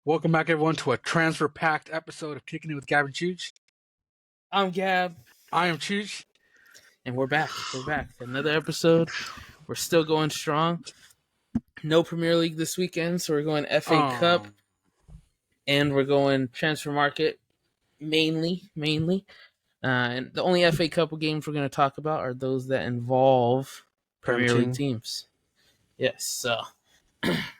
Welcome back, everyone, to a transfer-packed episode of Kicking It with Gab and Chooch. I'm Gab. I am Chooch. And we're back. Another episode. We're still going strong. No Premier League this weekend, so we're going FA Cup. And we're going transfer market mainly. And the only FA Cup games we're going to talk about are those that involve Premier League teams. Yes, so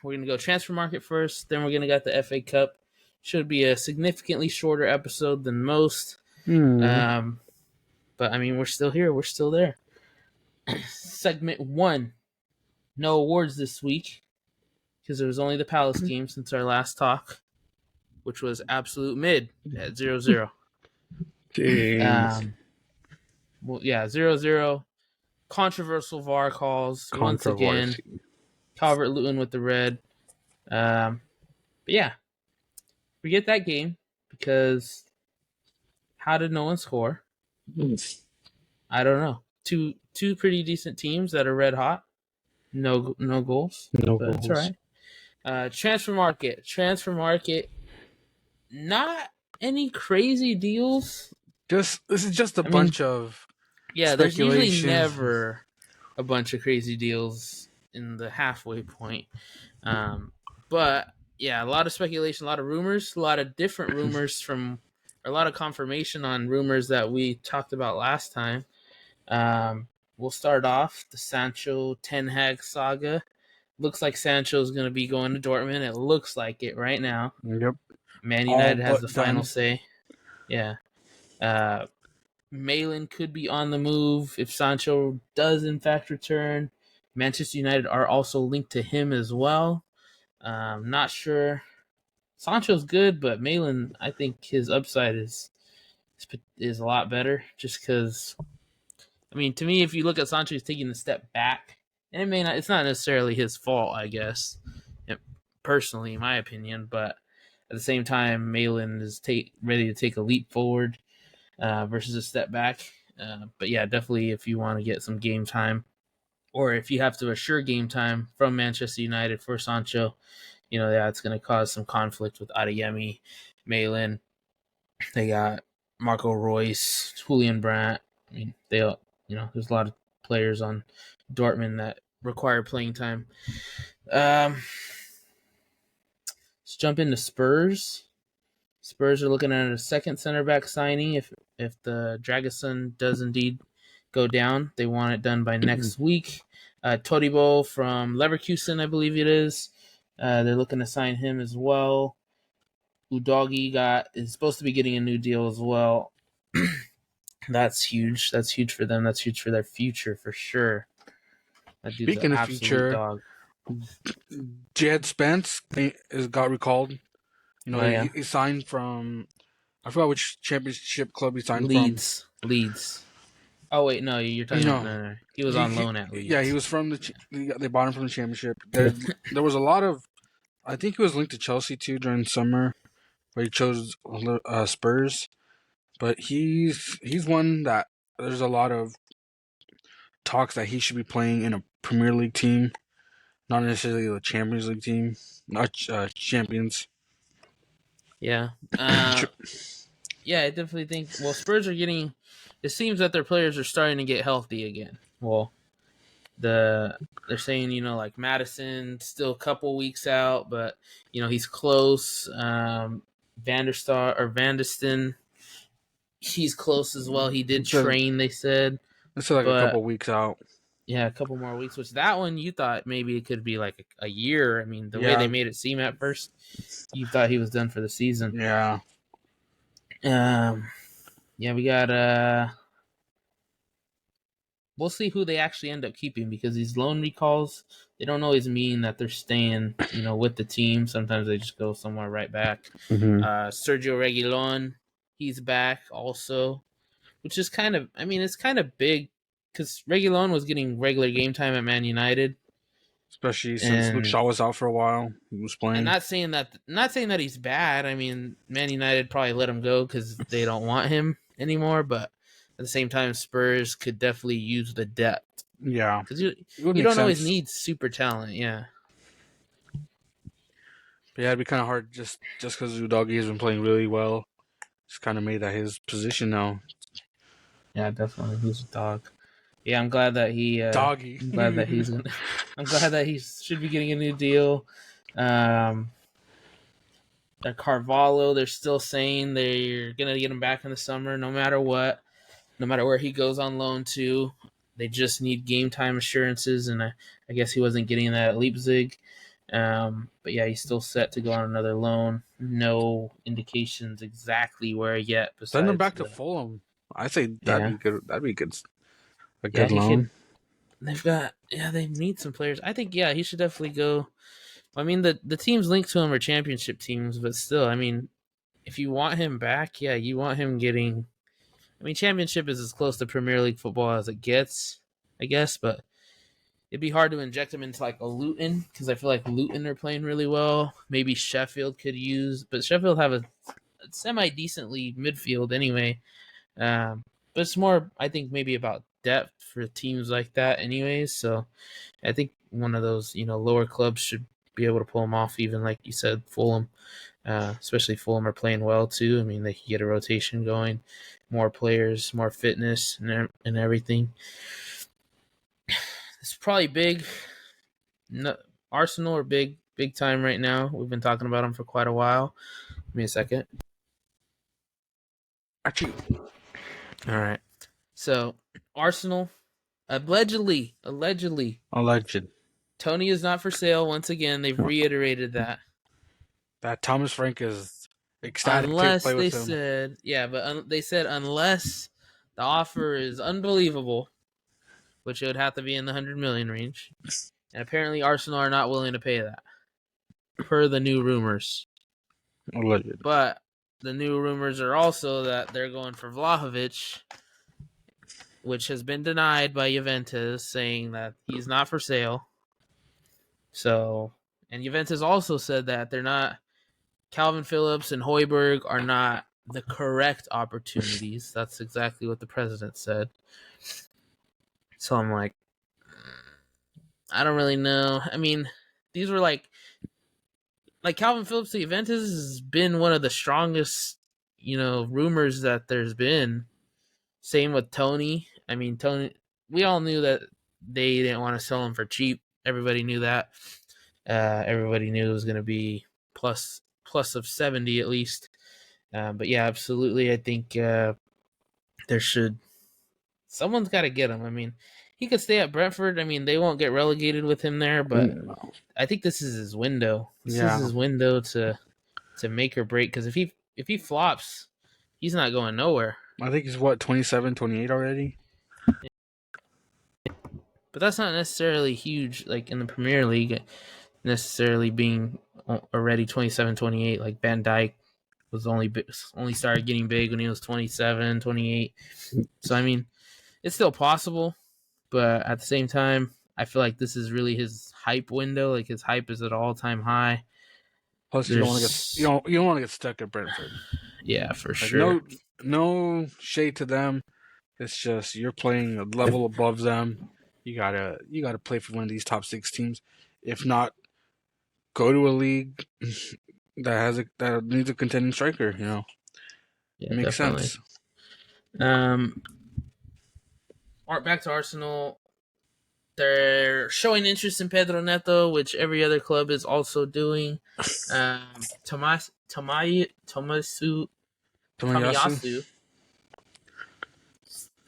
we're going to go transfer market first, then we're going to get the FA Cup. Should be a significantly shorter episode than most. But, I mean, we're still here. We're still there. Segment 1. No awards this week because there was only the Palace game since our last talk, which was absolute mid at 0-0. Well, yeah, 0-0. Controversial VAR calls once again. Calvert-Lewin with the red. But yeah, forget that game because how did no one score? I don't know. Two pretty decent teams that are red hot. No goals. No but goals. It's all right. Transfer market. Not any crazy deals. This is just a bunch of there's usually never a bunch of crazy deals in the halfway point. But yeah, a lot of speculation, a lot of rumors, a lot of different rumors a lot of confirmation on rumors that we talked about last time. We'll start off the Sancho Ten Hag saga. Looks like Sancho's going to be going to Dortmund. It looks like it right now. Yep. Man United has the final say. Yeah. Malin could be on the move if Sancho does in fact return. Manchester United are also linked to him as well. Not sure. Sancho's good, but Malin, I think his upside is a lot better just because, I mean, to me, if you look at Sancho, he's taking a step back. And it's not necessarily his fault, I guess, personally, in my opinion, but at the same time, Malin is ready to take a leap forward versus a step back. But yeah, definitely if you want to get some game time, or if you have to assure game time from Manchester United for Sancho, it's going to cause some conflict with Adeyemi, Malin. They got Marco Reus, Julian Brandt. I mean, there's a lot of players on Dortmund that require playing time. Let's jump into Spurs. Spurs are looking at a second center back signing. If the Dragusin does indeed go down, they want it done by next week. Todibo from Leverkusen, I believe it is. They're looking to sign him as well. Udogi is supposed to be getting a new deal as well. That's huge. That's huge for them. That's huge for their future for sure. Speaking of future, dog. Jed Spence got recalled. He signed from, I forgot which championship club he signed from. Leeds. Oh wait, no, you're talking about no. He was on loan at Leeds. Yeah, he was from they bought him from the championship. There was a lot of, I think he was linked to Chelsea too during summer, where he chose Spurs. But he's one that there's a lot of talks that he should be playing in a Premier League team, not necessarily the Champions League team, not champions. Yeah. I definitely think, Spurs are getting, it seems that their players are starting to get healthy again. Well, they're saying, like Madison still a couple weeks out, but, he's close. Van der Steen, he's close as well. He did train, they said. It's like a couple weeks out. Yeah, a couple more weeks, which that one you thought maybe it could be like a year. I mean, the way they made it seem at first, you thought he was done for the season. Yeah. We got we'll see who they actually end up keeping because these loan recalls, they don't always mean that they're staying, with the team. Sometimes they just go somewhere right back. Mm-hmm. Sergio Reguilon, he's back also, which is it's kind of big because Reguilon was getting regular game time at Man United. Especially since Luke Shaw was out for a while. He was playing. And not saying that he's bad. I mean, Man United probably let him go because they don't want him anymore. But at the same time, Spurs could definitely use the depth. Yeah. Because you don't always need super talent. Yeah. But yeah, it'd be kind of hard just because Udogie has been playing really well. It's kind of made that his position now. Yeah, definitely. He's a dog. Yeah, I'm glad that he. Doggy. I'm glad that he's. I'm glad that he should be getting a new deal. Carvalho, they're still saying they're gonna get him back in the summer, no matter what, no matter where he goes on loan to. They just need game time assurances, and I guess he wasn't getting that at Leipzig. But yeah, he's still set to go on another loan. No indications exactly where yet. Send him Besides, back to Fulham. I say that'd yeah, be good. That'd be good. A yeah, good he could. loan. They need some players. I think he should definitely go. I mean, the teams linked to him are championship teams, but still, I mean, if you want him back, you want him getting. I mean, championship is as close to Premier League football as it gets, I guess, but it'd be hard to inject him into like a Luton because I feel like Luton are playing really well. Maybe Sheffield could use, but Sheffield have a semi decently midfield anyway. But it's more, I think, maybe about depth for teams like that, anyways. So I think one of those lower clubs should be able to pull them off. Even like you said, Fulham, especially Fulham are playing well too. I mean, they can get a rotation going, more players, more fitness, and everything. It's probably big. No, Arsenal are big time right now. We've been talking about them for quite a while. Give me a second. Actually, All right. So Arsenal allegedly, alleged Tony is not for sale. Once again, they've reiterated that. that Thomas Frank is ecstatic to Unless play they with him. said, they said unless the offer is unbelievable, which it would have to be in the 100 million range. And apparently Arsenal are not willing to pay that, per the new rumors. Alleged. But the new rumors are also that they're going for Vlahovic, which has been denied by Juventus, saying that he's not for sale. So, and Juventus also said that they're not. Calvin Phillips and Højbjerg are not the correct opportunities. That's exactly what the president said. So I'm like, I don't really know. I mean, these were like Calvin Phillips to Juventus has been one of the strongest, rumors that there's been. Same with Tony. I mean, Tony, we all knew that they didn't want to sell him for cheap. Everybody knew that. Everybody knew it was going to be plus of 70 at least. But yeah, absolutely. I think someone's got to get him. I mean, he could stay at Brentford. I mean, they won't get relegated with him there, but I think this is his window. This is his window to make or break. Because if he flops, he's not going nowhere. I think he's 27, 28 already. But that's not necessarily huge, like in the Premier League, necessarily being already 27, 28. Like Van Dijk was only started getting big when he was 27, 28. So I mean, it's still possible, but at the same time, I feel like this is really his hype window. Like his hype is at all time high. Plus, you don't want to get stuck at Brentford. Yeah, for sure. No shade to them. It's just you're playing a level above them. You gotta play for one of these top 6 teams. If not, go to a league that needs a contending striker. Yeah, it makes definitely. sense. Back to Arsenal. They're showing interest in Pedro Neto, which every other club is also doing. Tomiyasu.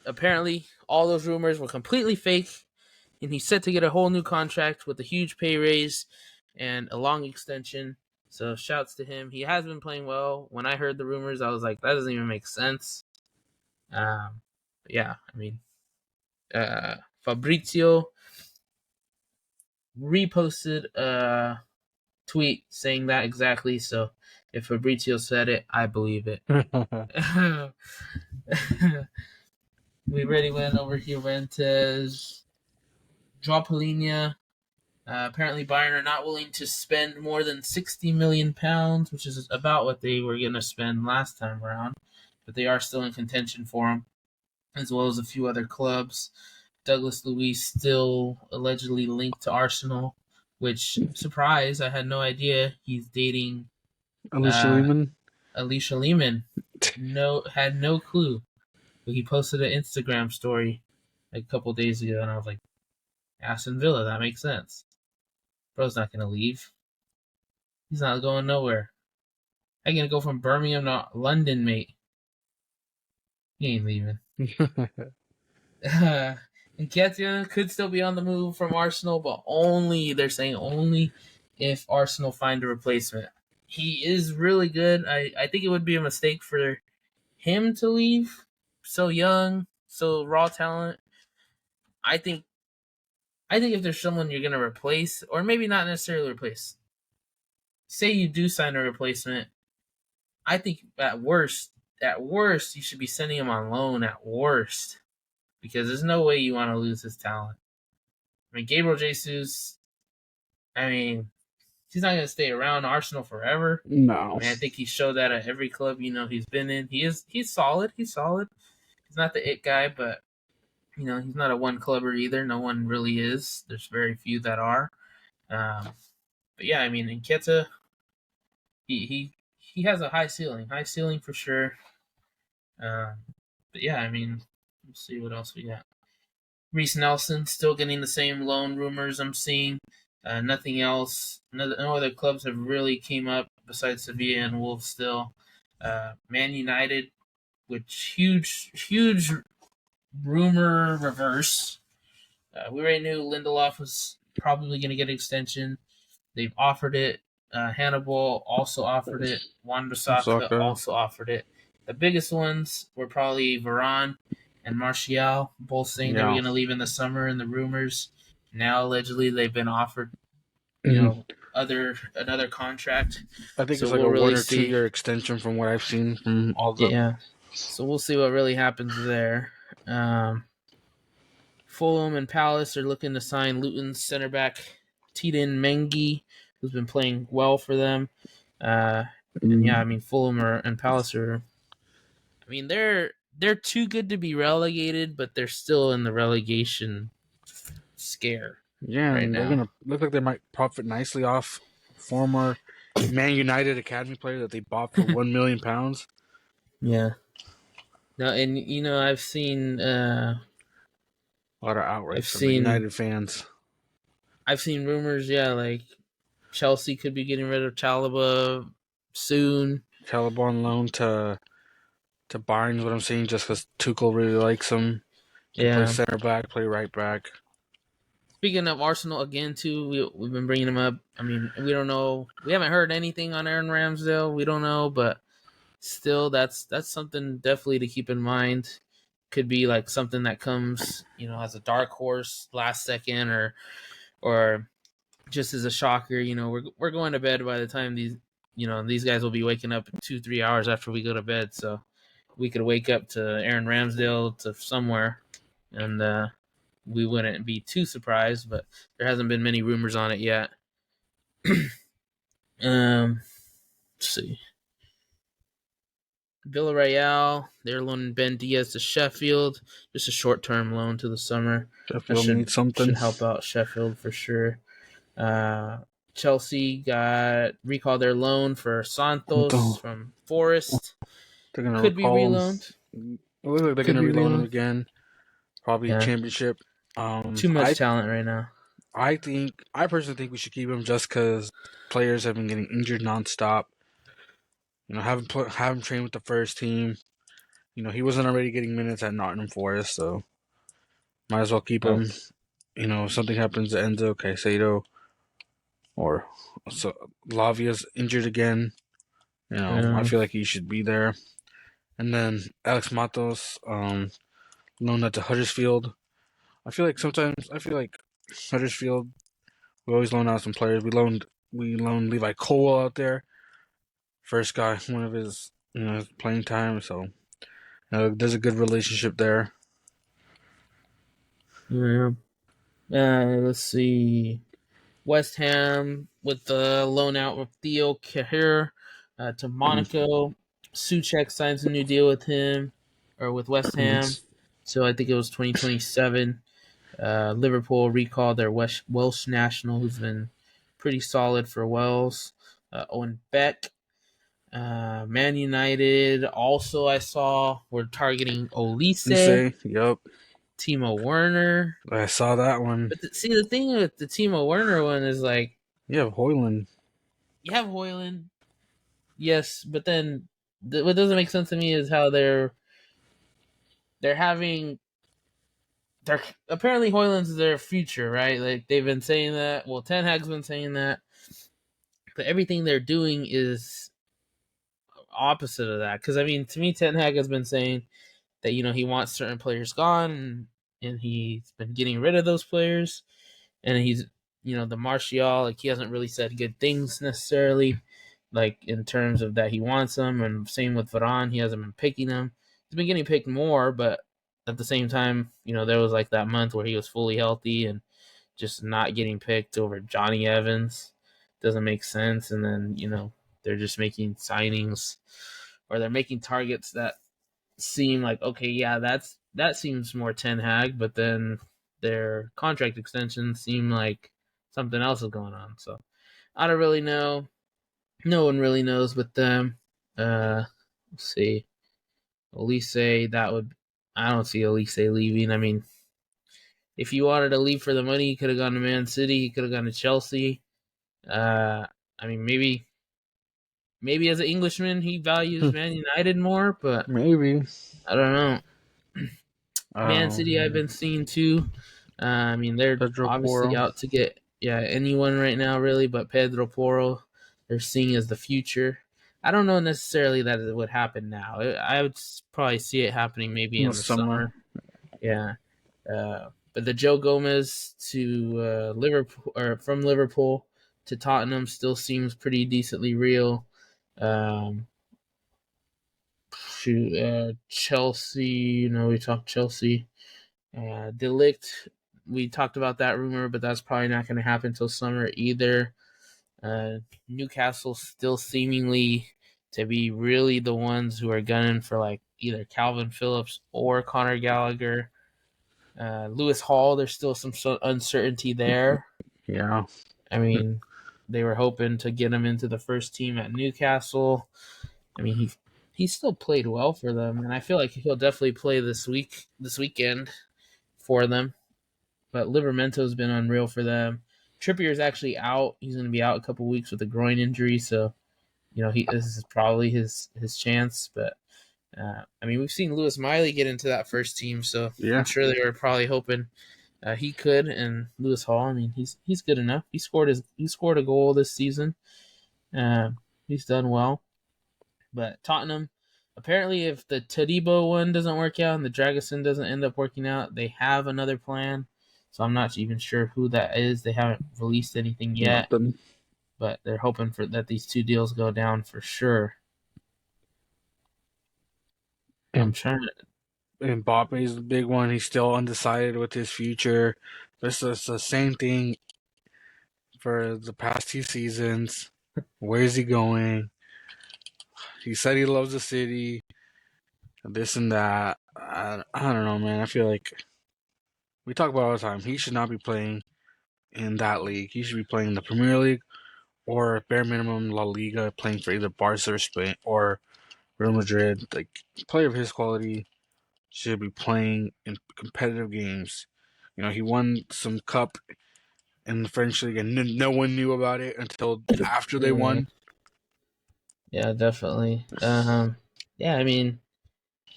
Apparently, all those rumors were completely fake, and he's set to get a whole new contract with a huge pay raise and a long extension. So, shouts to him. He has been playing well. When I heard the rumors, I was like, that doesn't even make sense. Yeah, I mean, Fabrizio reposted a tweet saying that exactly. So if Fabrizio said it, I believe it. We already went over Juventus. Dropalinia. Apparently Bayern are not willing to spend more than £60 million, which is about what they were going to spend last time around. But they are still in contention for him, as well as a few other clubs. Douglas Luiz still allegedly linked to Arsenal. which, surprise, I had no idea he's dating Alicia Lehman. Alicia Lehman. Had no clue. But he posted an Instagram story like a couple days ago, and I was like, Aston Villa, that makes sense. Bro's not going to leave. He's not going nowhere. I'm going to go from Birmingham to London, mate. He ain't leaving. Nketiah could still be on the move from Arsenal, but they're saying only if Arsenal find a replacement. He is really good. I think it would be a mistake for him to leave. So young, so raw talent. I think if there's someone you're gonna replace, or maybe not necessarily replace, say you do sign a replacement, I think at worst, you should be sending him on loan at worst, because there's no way you want to lose his talent. I mean, Gabriel Jesus, he's not gonna stay around Arsenal forever. No. I think he showed that at every club he's been in. He's solid. He's not the it guy, but he's not a one clubber either. No one really is. There's very few that are. But yeah, Nketiah, he has a high ceiling for sure. But yeah, let's see what else we got. Reece Nelson still getting the same loan rumors I'm seeing. Nothing else. No other clubs have really came up besides Sevilla and Wolves still. Man United, which huge rumor reverse. We already knew Lindelof was probably going to get an extension. They've offered it. Hannibal also offered it. Wan-Bissaka also offered it. The biggest ones were probably Varane and Martial, both saying they were going to leave in the summer in the rumors. Now, allegedly, they've been offered, another contract. I think it's like a 1 or 2 year extension from what I've seen from all the. Yeah. So we'll see what really happens there. Fulham and Palace are looking to sign Luton's center back Teden Mengi, who's been playing well for them. And yeah, Fulham and Palace are. They're too good to be relegated, but they're still in the relegation scare. Yeah, right, and they're gonna look like they might profit nicely off former Man United academy player that they bought for £1 million. Yeah. No, and I've seen a lot of outrage from the United fans. I've seen rumors, like Chelsea could be getting rid of Chalobah soon. Chalobah on loan to Bayern is what I'm saying, just because Tuchel really likes him. Play center back, play right back. Speaking of Arsenal again too, we've been bringing him up. We don't know. We haven't heard anything on Aaron Ramsdale. We don't know, but still, that's something definitely to keep in mind. Could be like something that comes, as a dark horse last second, or just as a shocker. We're going to bed by the time these guys will be waking up 2-3 hours after we go to bed. So we could wake up to Aaron Ramsdale to somewhere, and we wouldn't be too surprised, but there hasn't been many rumors on it yet. Let's see. Villarreal, they're loaning Ben Diaz to Sheffield. Just a short-term loan to the summer. Sheffield needs something. Should help out Sheffield for sure. Chelsea recalled their loan for Santos from Forest. They're gonna could be reloaned. It looks like they're gonna reloan him again. Probably Championship. Too much talent right now. I personally think we should keep him just because players have been getting injured nonstop. Haven't trained with the first team. He wasn't already getting minutes at Nottingham Forest, so might as well keep him. If something happens to Enzo Caicedo or Lavia's injured again, I feel like he should be there. And then Alex Matos, loaned out to Huddersfield. I feel like Huddersfield, we always loan out some players. We loaned Levi Colwell out there. First guy, one of his playing time. So there's a good relationship there. Yeah. Let's see. West Ham with the loan out with Theo Kehrer to Monaco. Souček signs a new deal with him or with West Ham. So I think it was 2027. Liverpool recalled their Welsh national who's been pretty solid for Wells. Owen Beck. Man United also I saw we're targeting You Olise, say, yep, Timo Werner. I saw that one. But see, the thing with the Timo Werner one is like You have Hoyland. you have Hoyland, yes, but then what doesn't make sense to me is how they're having they're apparently Hoyland's their future, right? Like they've been saying that. Well, Ten Hag's been saying that, but everything they're doing is opposite of that. Because I mean, to me, Ten Hag has been saying that he wants certain players gone, and he's been getting rid of those players, and he's the Martial, like he hasn't really said good things necessarily, like in terms of that he wants them, and same with Varane, he hasn't been picking them. He's been getting picked more, but at the same time, there was like that month where he was fully healthy and just not getting picked over Johnny Evans doesn't make sense. And then they're just making signings, or they're making targets that seem like, okay, yeah, that seems more Ten Hag, but then their contract extensions seem like something else is going on. So I don't really know. No one really knows with them. Let's see. Olise, I don't see Olise leaving. I mean, if you wanted to leave for the money, he could have gone to Man City. He could have gone to Chelsea. I mean, maybe as an Englishman, he values Man United more, but Maybe. I don't know. Man City, I've been seeing too. I mean, they're Pedro obviously Porro. out to get anyone right now, really, but Pedro Porro, they're seeing as the future. I don't know necessarily that it would happen now. I would probably see it happening maybe in the summer. Yeah. But the Joe Gomez to Liverpool, or from Liverpool to Tottenham, still seems pretty decently real. Chelsea, we talked Chelsea. De Ligt, we talked about that rumor, but that's probably not going to happen until summer either. Newcastle still seemingly to be really the ones who are gunning for like either Calvin Phillips or Conor Gallagher. Lewis Hall, there's still some uncertainty there. Yeah. I mean, they were hoping to get him into the first team at Newcastle. I mean, he still played well for them, and I feel like he'll definitely play this weekend for them. But Livermento's been unreal for them. Trippier's actually out. He's going to be out a couple weeks with a groin injury, so this is probably his chance. But I mean, we've seen Lewis Miley get into that first team, so Yeah. I'm sure they were probably hoping he could. And Lewis Hall, I mean, he's good enough. He scored a goal this season. He's done well. But Tottenham, apparently, if the Todibo one doesn't work out and the Dragusin doesn't end up working out, they have another plan. So I'm not even sure who that is. They haven't released anything yet. Nothing. But they're hoping for that these two deals go down for sure. I'm trying to. Mbappe's the big one. He's still undecided with his future. This is the same thing for the past 2 seasons. Where is he going? He said he loves the city. This and that. I don't know, man. I feel like we talk about it all the time. He should not be playing in that league. He should be playing in the Premier League or bare minimum La Liga, playing for either Barca or Spain or Real Madrid. Like, a player of his quality should be playing in competitive games. He won some cup in the French league, and no one knew about it until after they won. Yeah, definitely. Yeah, I mean,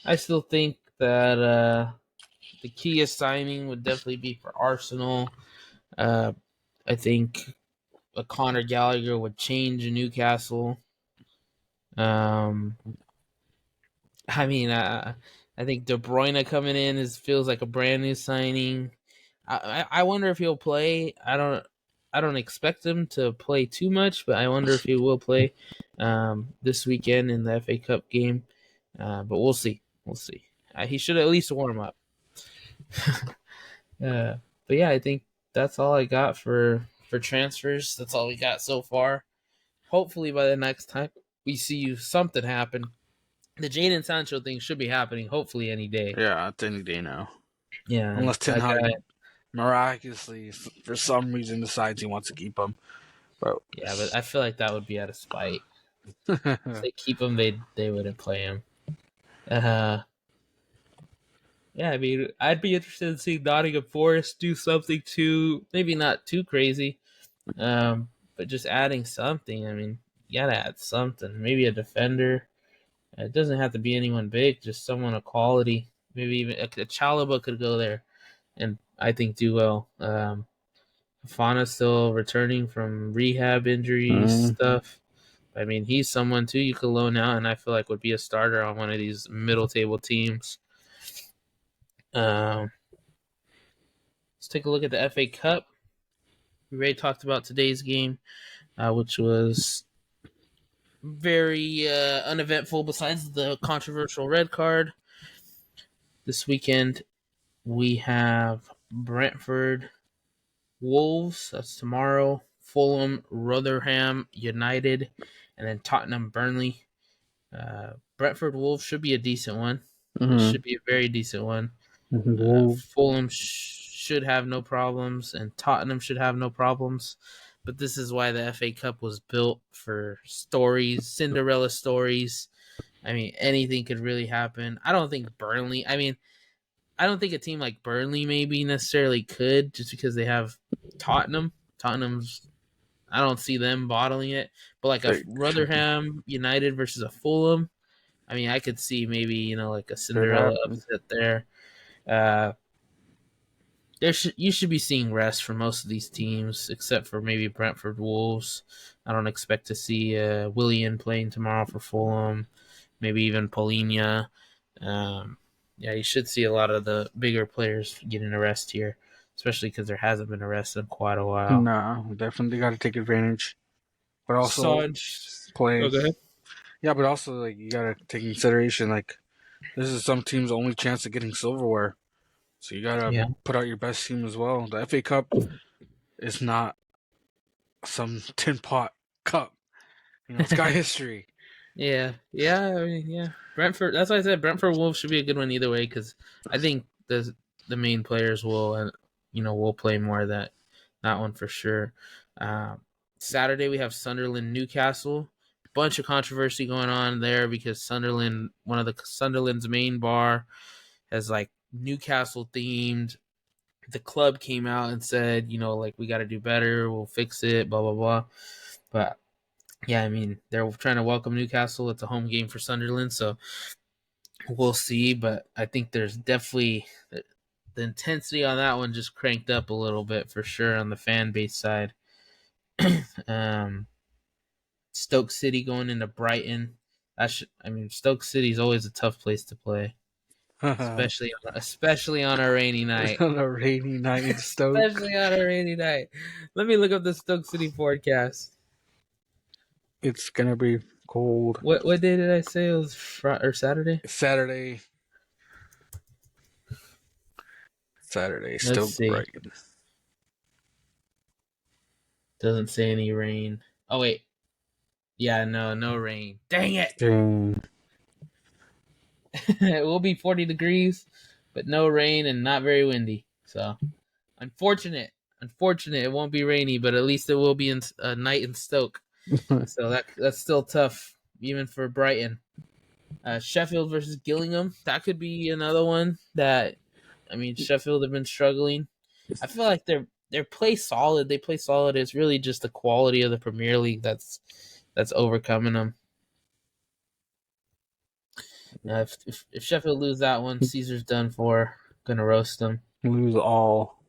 I still think that the key signing would definitely be for Arsenal. I think a Conor Gallagher would change Newcastle. I mean, I think De Bruyne coming in feels like a brand new signing. I wonder if he'll play. I don't expect him to play too much, but I wonder if he will play this weekend in the FA Cup game. But we'll see. We'll see. He should at least warm up. But yeah, I think that's all I got for transfers. That's all we got so far. Hopefully, by the next time we see something happen, the Jadon Sancho thing should be happening. Hopefully, any day. Yeah, it's any day now. Yeah, Unless Ten Hag miraculously, for some reason, decides he wants to keep him. But Yeah, but I feel like that would be out of spite. If they keep him, they wouldn't play him. Yeah, I mean, I'd be interested in seeing Nottingham Forest do something too, maybe not too crazy, but just adding something. I mean, you gotta add something. Maybe a defender. It doesn't have to be anyone big, just someone of quality. Maybe even a Chalaba could go there and I think do well. Fafana's still returning from rehab injuries stuff. I mean, he's someone too you could loan out, and I feel like would be a starter on one of these middle table teams. Let's take a look at the FA Cup. We already talked about today's game, which was very uneventful besides the controversial red card. This weekend, we have Brentford Wolves. That's tomorrow. Fulham, Rotherham United, and then Tottenham Burnley. Brentford Wolves should be a decent one. It should be a very decent one. Fulham should have no problems, and Tottenham should have no problems. But this is why the FA Cup was built for stories, Cinderella stories. I mean, anything could really happen. I don't think Burnley. I mean, I don't think a team like Burnley maybe necessarily could, just because they have Tottenham. Tottenham's. I don't see them bottling it. But like a Rotherham United versus a Fulham, I mean, I could see maybe like a Cinderella upset there. You should be seeing rest for most of these teams, except for maybe Brentford Wolves. I don't expect to see Willian playing tomorrow for Fulham. Maybe even Polina. Yeah, you should see a lot of the bigger players getting a rest here, especially because there hasn't been a rest in quite a while. No, definitely got to take advantage, but also play. Oh, go ahead. Yeah, but also like you got to take consideration like this is some team's only chance of getting silverware, so you got to put out your best team as well. The FA Cup is not some tin pot cup. It's got history. Yeah. I mean, yeah. Brentford. That's why I said Brentford Wolves should be a good one either way, because I think the main players will will play more of that one for sure. Saturday we have Sunderland Newcastle. Bunch of controversy going on there because one of the Sunderland's main bar has like Newcastle themed. The club came out and said, like we got to do better. We'll fix it. Blah blah blah. But yeah, I mean, they're trying to welcome Newcastle. It's a home game for Sunderland, so we'll see. But I think there's definitely the intensity on that one just cranked up a little bit for sure on the fan base side. Stoke City going into Brighton. Stoke City is always a tough place to play, especially on a rainy night. On a rainy night in Stoke. Especially on a rainy night. Let me look up the Stoke City forecast. It's gonna be cold. What day did I say it was? Saturday? Saturday. Stoke Brighton. Doesn't say any rain. Oh wait. Yeah, no rain. Dang it. It will be 40 degrees, but no rain and not very windy. So, unfortunate. It won't be rainy, but at least it will be in a night in Stoke. So that's still tough, even for Brighton. Sheffield versus Gillingham. That could be another one that, Sheffield have been struggling. I feel like their play solid. They play solid. It's really just the quality of the Premier League that's overcoming them. If Sheffield lose that one, Caesar's done for. Gonna roast them. Lose all.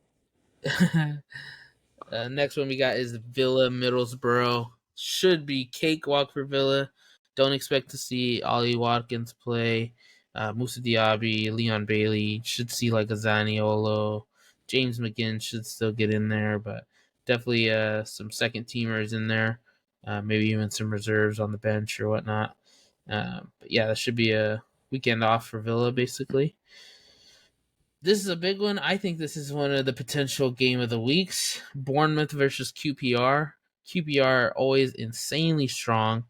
Next one we got is Villa Middlesbrough. Should be cakewalk for Villa. Don't expect to see Ollie Watkins play. Moussa Diaby, Leon Bailey. Should see like a Zaniolo. James McGinn should still get in there, but definitely some second teamers in there. Maybe even some reserves on the bench or whatnot. But yeah, that should be a weekend off for Villa, basically. This is a big one. I think this is one of the potential game of the weeks. Bournemouth versus QPR. QPR are always insanely strong,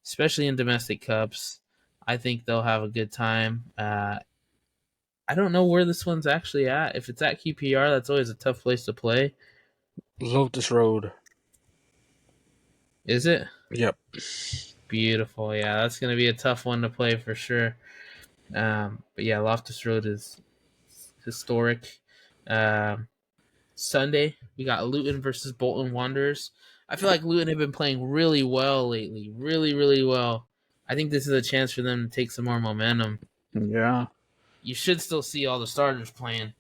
especially in domestic cups. I think they'll have a good time. I don't know where this one's actually at. If it's at QPR, that's always a tough place to play. Lotus Road. Is it? Yep. Beautiful. Yeah, that's going to be a tough one to play for sure. But yeah, Loftus Road is historic. Um, Sunday, we got Luton versus Bolton Wanderers. I feel like Luton have been playing really well lately. Really, really well. I think this is a chance for them to take some more momentum. Yeah. You should still see all the starters playing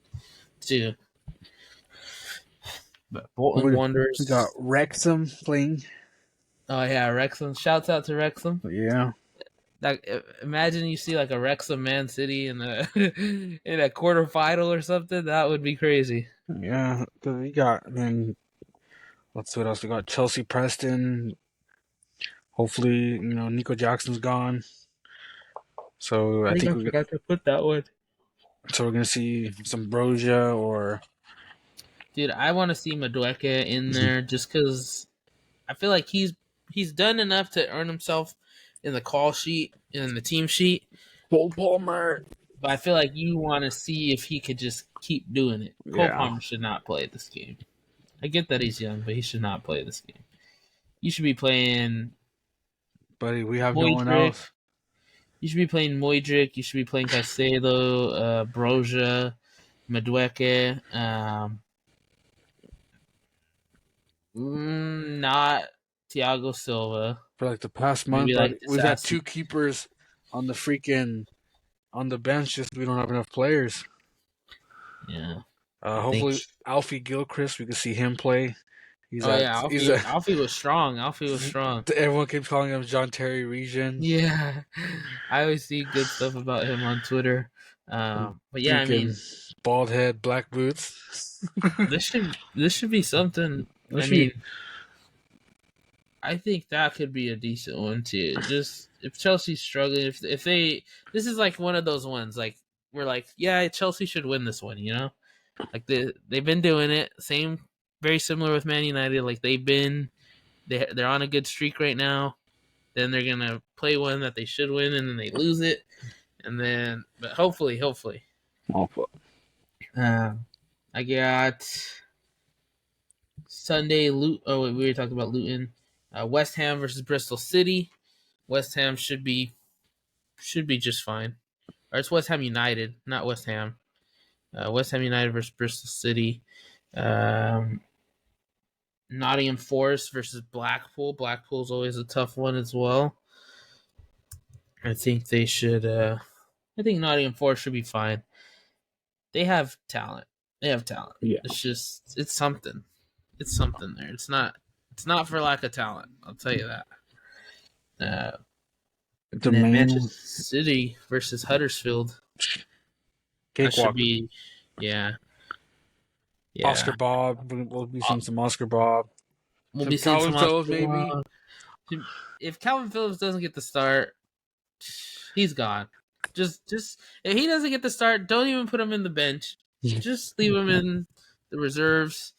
too. But Bolton We got Wanderers. Wrexham playing. Oh yeah, Wrexham. Shouts out to Wrexham. Yeah. Like, imagine you see like a Wrexham Man City in a in a quarterfinal or something. That would be crazy. Yeah. Cause we got let's see what else we got. Chelsea Preston. Hopefully, Nico Jackson's gone. So I I think think I forgot to put that one. so we're gonna see some Broja or Dude, I want to see Madueke in there just because I feel like he's done enough to earn himself in the call sheet in the team sheet. Cole Palmer. But I feel like you want to see if he could just keep doing it. Cole Yeah. Palmer should not play this game. I get that he's young, but he should not play this game. You should be playing Buddy, we have no one Moidrick. else. You should be playing Moidrick. You should be playing Caicedo, Broja, Madueke. Not Thiago Silva. For like the past Maybe month, like we've had Disasi. 2 keepers on the bench just we don't have enough players. Yeah. Hopefully Alfie Gilchrist, we can see him play. Alfie was strong. Alfie was strong. Everyone keeps calling him John Terry Region. Yeah, I always see good stuff about him on Twitter. But yeah, I mean, bald head, black boots. this should be something. I think that could be a decent one too. Just if Chelsea's struggling, if they, this is like one of those ones like we're like, yeah, Chelsea should win this one. Like they've been doing it. Same, very similar with Man United. Like they're on a good streak right now. Then they're gonna play one that they should win, and then they lose it, and then but hopefully. I got Sunday. We were talking about Luton. West Ham versus Bristol City. West Ham should be just fine. Or it's West Ham United, not West Ham. West Ham United versus Bristol City. Nottingham Forest versus Blackpool. Blackpool's always a tough one as well. I think they should. I think Nottingham Forest should be fine. They have talent. Yeah. It's something. It's something there. It's not for lack of talent. I'll tell you that. Manchester City versus Huddersfield. That should be, yeah. Oscar Bob. We'll be seeing some Oscar Bob. We'll be seeing some Calvin Phillips, maybe. If Calvin Phillips doesn't get the start, he's gone. Just if he doesn't get the start, don't even put him in the bench. Just leave him in the reserves.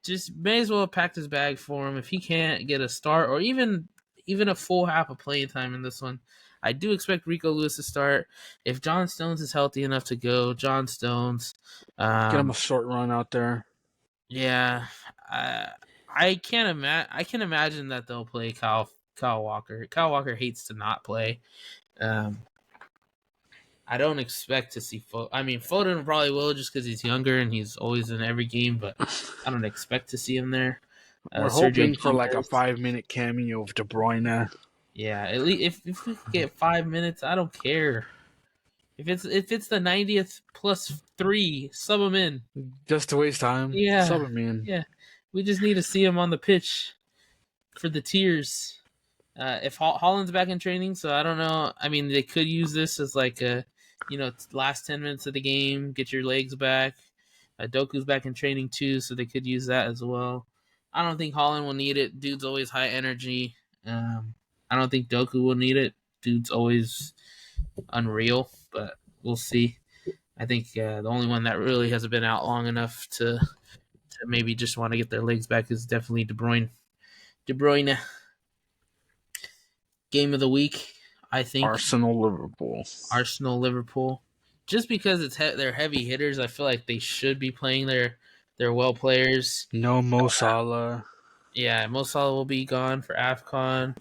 Just may as well pack his bag for him if he can't get a start or even a full half of playing time in this one. I do expect Rico Lewis to start. If John Stones is healthy enough to go, John Stones. Get him a short run out there. Yeah. I can imagine that they'll play Kyle Walker. Kyle Walker hates to not play. I don't expect to see Foden probably will just because he's younger and he's always in every game, but I don't expect to see him there. We're hoping for like a 5-minute cameo of De Bruyne. Yeah, at least if we get 5 minutes, I don't care. If it's the 90th plus 3, sub him in. Just to waste time. Yeah, sub him in. Yeah, we just need to see him on the pitch for the tears. If Holland's back in training, so I don't know. I mean, they could use this as like a, last 10 minutes of the game, get your legs back. Doku's back in training too, so they could use that as well. I don't think Holland will need it. Dude's always high energy. I don't think Doku will need it. Dude's always unreal, but we'll see. I think the only one that really hasn't been out long enough to maybe just want to get their legs back is definitely De Bruyne. De Bruyne. Game of the week, I think. Arsenal Liverpool. Just because they're heavy hitters, I feel like they should be playing their well players. No Mo Salah. Yeah, Mo Salah will be gone for AFCON.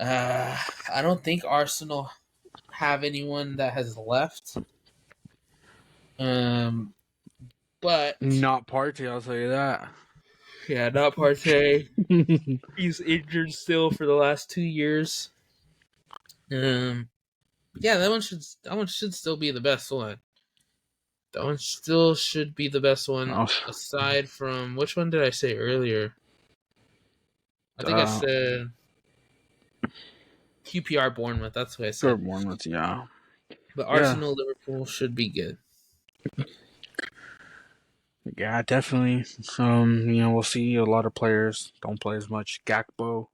I don't think Arsenal have anyone that has left. But Not Partey, I'll tell you that. yeah, not Partey. He's injured still for the last 2 years. Yeah, that one should still be the best one. That one still should be the best one. Oh, Aside from which one did I say earlier? I think I said QPR Bournemouth. That's what I said. good one, yeah. But Yeah. Arsenal Liverpool should be good. Yeah, definitely. We'll see a lot of players don't play as much. Gakpo,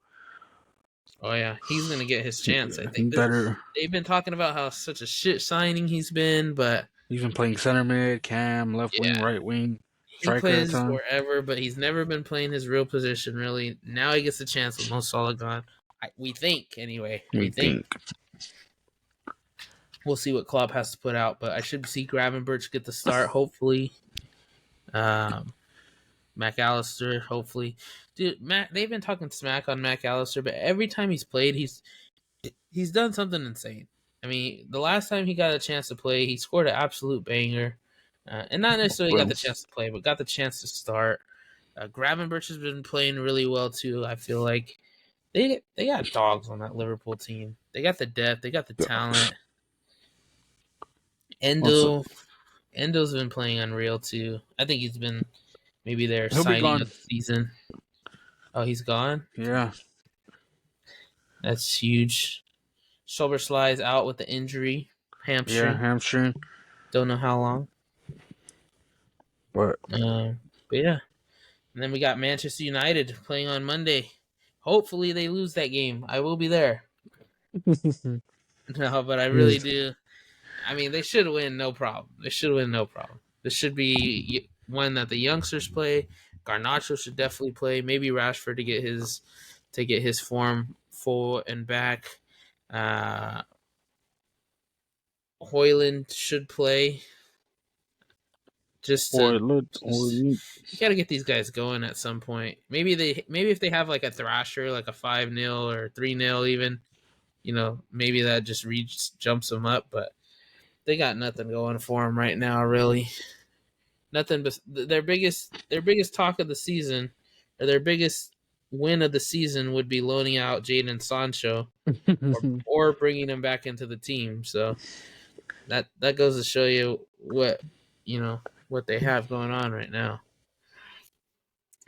Oh yeah, he's gonna get his chance. I he think better. they've been talking about how such a shit signing he's been, but He's been playing center mid, cam, left wing, yeah, right wing, he striker at plays time. wherever. But he's never been playing his real position really. Now he gets a chance with Mo Salah gone. We think anyway. We think. We'll see what Klopp has to put out, but I should see Gravenberch get the start. Hopefully, McAllister. Hopefully, dude. They've been talking smack on McAllister, but every time he's played, he's done something insane. I mean, the last time he got a chance to play, he scored an absolute banger, and not necessarily got the chance to play, but got the chance to start. Gravenberch has been playing really well too. I feel like they got dogs on that Liverpool team. They got the depth, they got the talent. Endo's been playing unreal too. I think he's been maybe their He'll be signing gone. of the season. Oh, he's gone? Yeah. That's huge. Szoboszlai's out with the injury, hamstring. Yeah, hamstring. Don't know how long. But yeah. And then we got Manchester United playing on Monday. Hopefully they lose that game. I will be there. No, but I really do. I mean, they should win, no problem. They should win, no problem. This should be one that the youngsters play. Garnacho should definitely play. Maybe Rashford to get his form full and back. Hoyland should play. Just you gotta get these guys going at some point. Maybe if they have like a thrasher, like a 5-0 or 3-0 even, maybe that just jumps them up. But they got nothing going for them right now, really. Nothing but their biggest talk of the season, or their biggest win of the season, would be loaning out Jadon Sancho or bringing him back into the team. So that goes to show you what they have going on right now.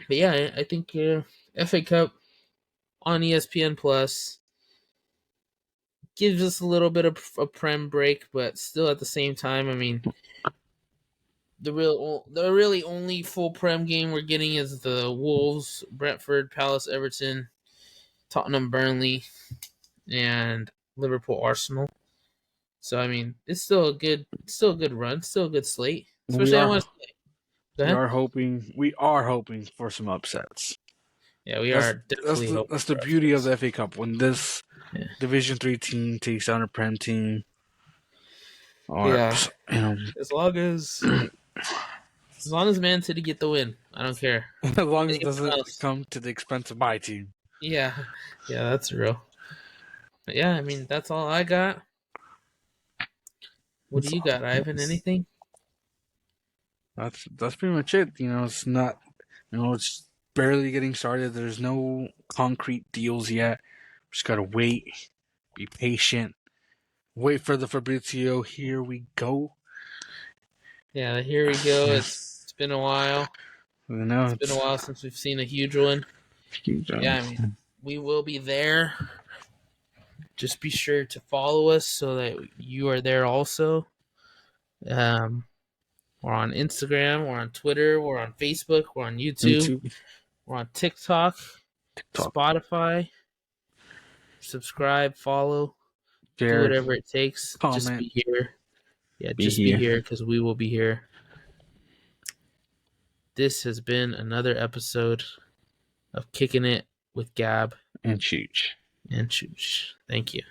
But yeah, I think FA Cup on ESPN Plus gives us a little bit of a Prem break, but still at the same time, I mean, the really only full Prem game we're getting is the Wolves, Brentford, Palace, Everton, Tottenham, Burnley, and Liverpool, Arsenal. So I mean, it's still a good run, still a good slate. Especially I want to say. We are hoping for some upsets. Yeah, we are definitely hoping. That's the beauty of the FA Cup, when this Division 3 team takes down a Prem team. As long as Man City get the win, I don't care. As long as it doesn't come to the expense of my team. Yeah, that's real. But yeah, I mean, that's all I got. What do you got, Ivan? Anything? That's pretty much it. It's not. It's barely getting started. There's no concrete deals yet. Just gotta wait. Be patient. Wait for the Fabrizio. Here we go. Yeah, here we go. It's been a while. It's been a while since we've seen a huge one. Yeah, I mean, we will be there. Just be sure to follow us so that you are there also. We're on Instagram, we're on Twitter, we're on Facebook, we're on YouTube. We're on TikTok, Spotify. Subscribe, follow, do whatever it takes. Comment. Just be here. Yeah, be here because we will be here. This has been another episode of Kicking It with Gab and Chooch. Thank you.